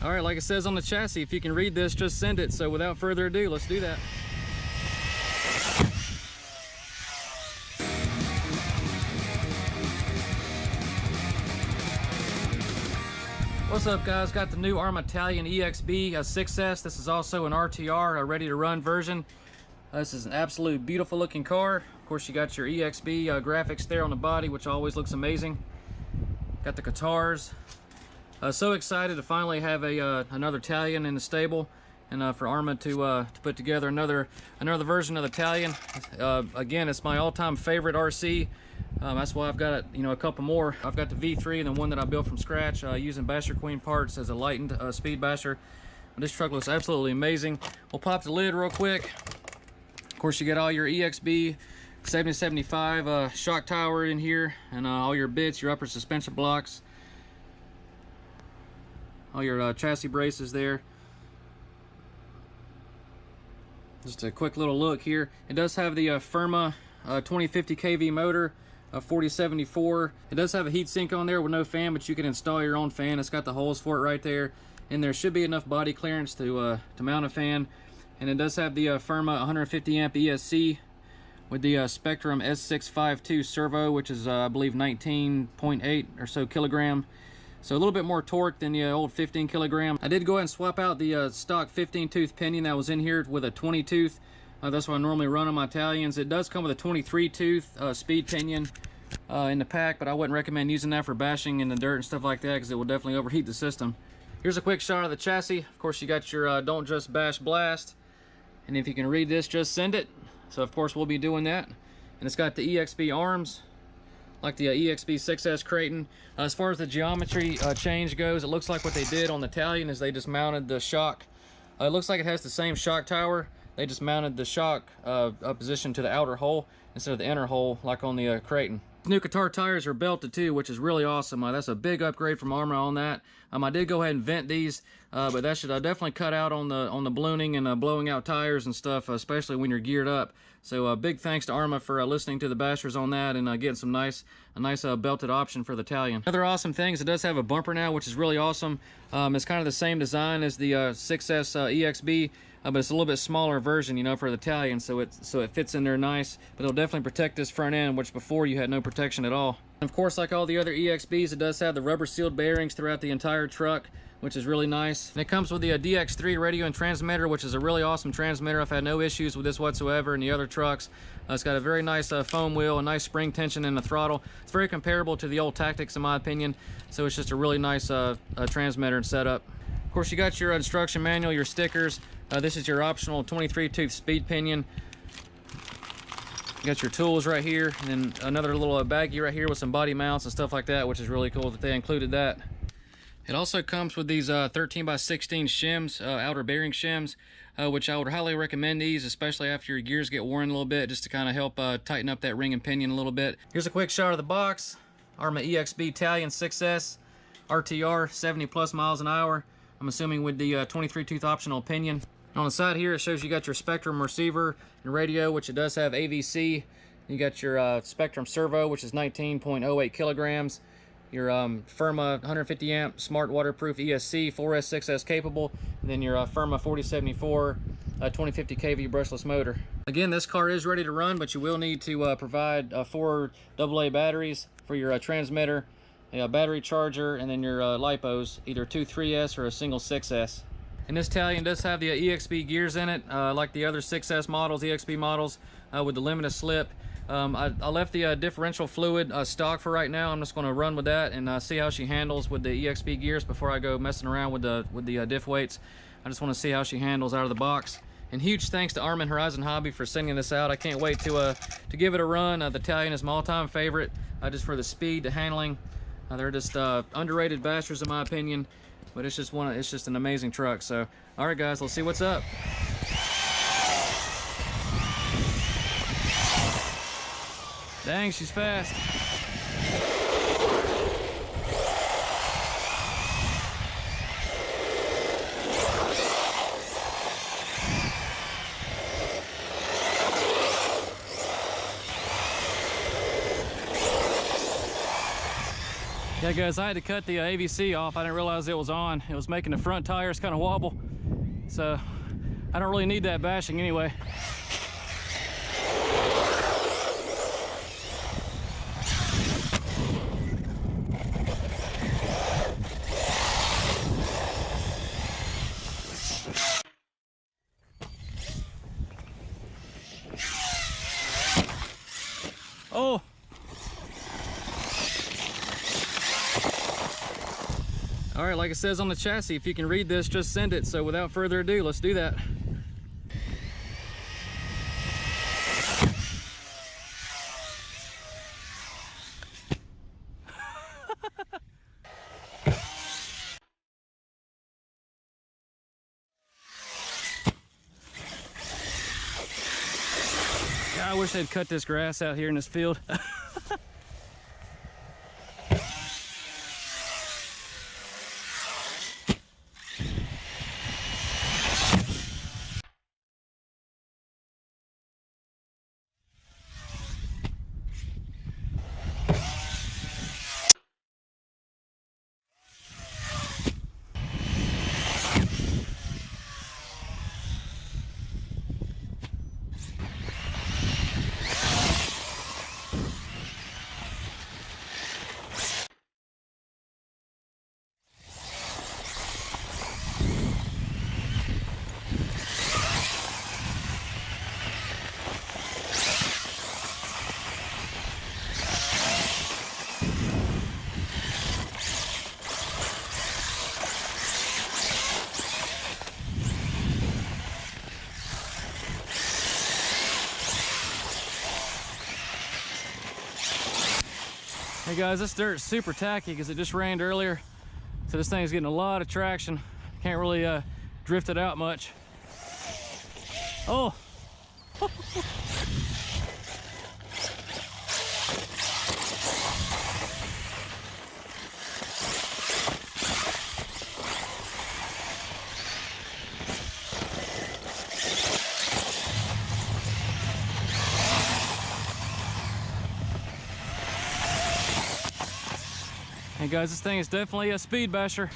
All right, like it says on the chassis, if you can read this, just send it. So without further ado, let's do that. What's up, guys? Got the new Arrma TALION EXB 6S. This is also an RTR, a ready to run version. This is an absolute beautiful looking car. Of course, you got your EXB graphics there on the body, which always looks amazing. Got the guitars. So excited to finally have another TALION in the stable, and for Arrma to put together another version of the TALION. Again, it's my all-time favorite RC. That's why I've got a couple more. I've got the V3 and the one that I built from scratch using Basher Queen parts as a lightened speed basher. This truck looks absolutely amazing. We'll pop the lid real quick. Of course, you get all your EXB 7075 shock tower in here, and all your bits, your upper suspension blocks, all your chassis braces there. Just a quick little look here. It does have the Arrma 2050 kV motor, 4074. It does have a heat sink on there with no fan, but you can install your own fan. It's got the holes for it right there, and there should be enough body clearance to mount a fan. And it does have the Arrma 150 amp ESC with the Spectrum S652 servo, which is I believe 19.8 or so kilogram. So a little bit more torque than the old 15 kilogram. I did go ahead and swap out the stock 15 tooth pinion that was in here with a 20 tooth. That's what I normally run on my TALIONs. It does come with a 23 tooth speed pinion in the pack, but I wouldn't recommend using that for bashing in the dirt and stuff like that, because it will definitely overheat the system. Here's a quick shot of the chassis. Of course, you got your don't just bash blast, and if you can read this, just send it. So of course we'll be doing that. And it's got the EXB arms, like the EXB 6S Creighton. As far as the geometry change goes, it looks like what they did on the TALION is they just mounted the shock. It looks like it has the same shock tower. They just mounted the shock position to the outer hole instead of the inner hole like on the Creighton. New guitar tires are belted too, which is really awesome. That's a big upgrade from Arrma on that. I did go ahead and vent these, but that should definitely cut out on the ballooning and blowing out tires and stuff, especially when you're geared up. So big thanks to Arrma for listening to the bashers on that and getting some a nice belted option for the TALION. Other awesome things, it does have a bumper now, which is really awesome. It's kind of the same design as the 6S EXB, but it's a little bit smaller version, for the TALION, so it fits in there nice. But it'll definitely protect this front end, which before you had no protection at all. And of course, like all the other EXBs, it does have the rubber sealed bearings throughout the entire truck, which is really nice. And it comes with the DX3 radio and transmitter, which is a really awesome transmitter. I've had no issues with this whatsoever in the other trucks. It's got a very nice foam wheel, a nice spring tension in the throttle. It's very comparable to the old Tactics in my opinion, so it's just a really nice transmitter and setup. Of course, you got your instruction manual, your stickers. This is your optional 23 tooth speed pinion. You got your tools right here, and then another little baggie right here with some body mounts and stuff like that, which is really cool that they included that. It also comes with these 13 by 16 shims, outer bearing shims, which I would highly recommend these, especially after your gears get worn a little bit, just to kind of help tighten up that ring and pinion a little bit. Here's a quick shot of the box. Arrma EXB TALION 6S, RTR, 70 plus miles an hour. I'm assuming with the 23 tooth optional pinion. On the side here, it shows you got your Spectrum receiver and radio, which it does have AVC. You got your Spectrum servo, which is 19.08 kilograms. Your Arrma 150 amp smart waterproof ESC 4S 6S capable, and then your Arrma 4074 2050 kV brushless motor. Again, this car is ready to run, but you will need to provide 4 AA batteries for your transmitter, a battery charger, and then your lipos, either 2 3S or a single 6S. And this TALION does have the EXB gears in it, like the other 6S models, EXB models, with the limited slip. I left the differential fluid stock for right now. I'm just going to run with that and see how she handles with the EXB gears before I go messing around with the diff weights. I just want to see how she handles out of the box. And huge thanks to Arrma and Horizon Hobby for sending this out. I can't wait to give it a run. The TALION is my all-time favorite, just for the speed, the handling. They're just underrated bashers in my opinion, but it's just an amazing truck. So, all right, guys, let's see what's up. Dang, she's fast. Yeah guys, I had to cut the AVC off. I didn't realize it was on. It was making the front tires kind of wobble. So I don't really need that bashing anyway. Oh! All right, like it says on the chassis, if you can read this, just send it. So without further ado, let's do that. God, I wish they'd cut this grass out here in this field. Hey guys, this dirt's super tacky because it just rained earlier. So this thing's getting a lot of traction. Can't really drift it out much. Oh! Hey guys, this thing is definitely a speed basher.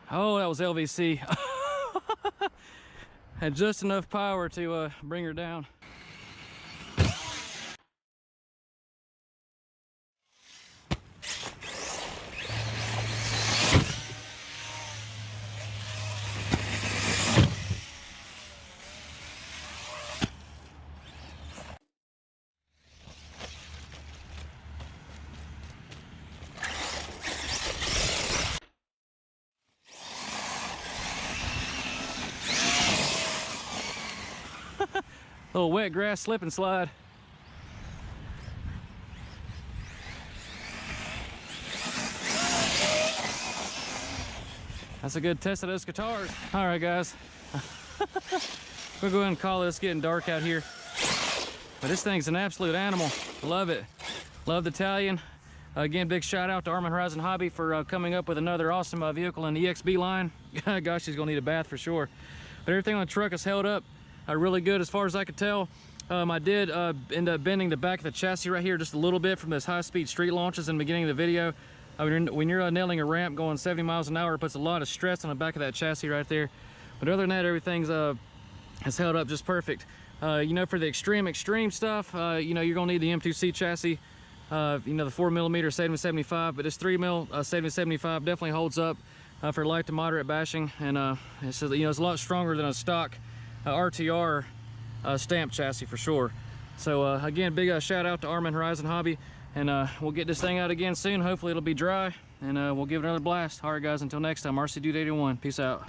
Oh, that was LVC. Had just enough power to bring her down. Little wet grass slip and slide. That's a good test of those guitars. All right, guys. We'll go ahead and call it. It's getting dark out here. But this thing's an absolute animal. Love it. Love the Talion. Again, big shout out to Arrma Hobby for coming up with another awesome vehicle in the EXB line. Gosh, she's gonna need a bath for sure. But everything on the truck is held up really good as far as I could tell. I did end up bending the back of the chassis right here just a little bit from those high-speed street launches in the beginning of the video. When you're nailing a ramp going 70 miles an hour, it puts a lot of stress on the back of that chassis right there. But other than that, everything's has held up just perfect. You know, for the extreme stuff, you know, you're gonna need the M2C chassis. You know, the 4mm 775, but this 3mm 775 definitely holds up for light to moderate bashing, and it's, you know, it's a lot stronger than a stock RTR stamp chassis for sure. So again, big shout out to Arrma Hobby, and we'll get this thing out again soon. Hopefully it'll be dry, and we'll give it another blast. All right guys, until next time, RC Dude 81, peace out.